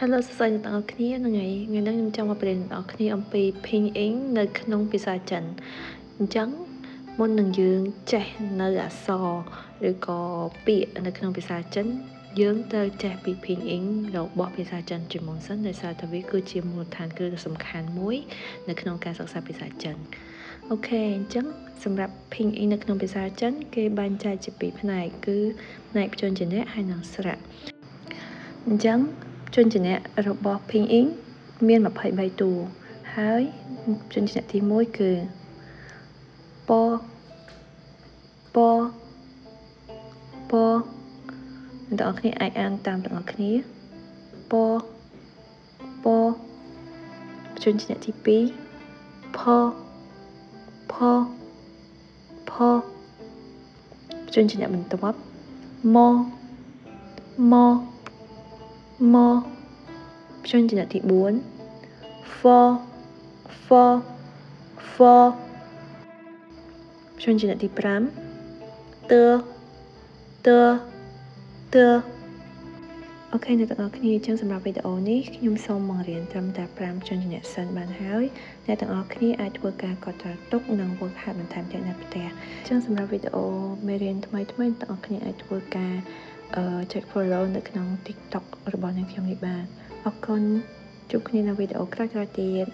Hello សួស្តីអ្នកទាំងអស់គ្នាថ្ងៃនេះខ្ញុំចង់មកបរៀនអ្នកទាំងអស់គ្នាអំពី Pinyin នៅក្នុងភាសាចិនអញ្ចឹងមុននឹងយើងចេះនៅអក្សរឬក៏ពាក្យនៅក្នុងភាសាចិនយើងត្រូវចេះពី Pinyin របស់ភាសាចិនជាមុនសិនដោយសារតែវាគឺជាមូលដ្ឋានគ្រឹះដ៏សំខាន់មួយនៅក្នុងការសិក្សាភាសាចិនអូខេអញ្ចឹងសម្រាប់ Pinyin នៅក្នុងភាសាចិនគេបែងចែកជាពីរផ្នែកគឺផ្នែកព្យញ្ជនៈហើយនិងស្រៈអញ្ចឹងព្យញ្ជនៈរបស់ Pinyin មាន23តួហើយព្យញ្ជនៈទី1គឺពពពអ្នកទាំងអស់គ្នាអាចអានតាមទាំងអស់គ្នាពពព្យញ្ជនៈទី2ផផផព្យញ្ជនៈបន្ទាប់មមមព្យញ្ជនៈទី4ហ្វហ្វហ្វព្យញ្ជនៈទី5ទទទអូខេអ្នកទាំងអស់គ្នាអញ្ចឹងសម្រាប់វីដេអូនេះខ្ញុំសូមបង្រៀនត្រឹមតែ5ព្យញ្ជនៈសិនបានហើយអ្នកទាំងអស់គ្នាអាចធ្វើការកត់ត្រាទុកនិងហ្វឹកហាត់បន្ថែមទៀតនៅផ្ទះអញ្ចឹងសម្រាប់វីដេអូមេរៀនថ្មីៗអ្នកទាំងអស់គ្នាអាចធ្វើការចុច follow នៅក្នុង TikTok របស់អ្នកខ្ញុំនេះបានអរគុណជួបគ្នានៅវីដេអូក្រោយៗទៀត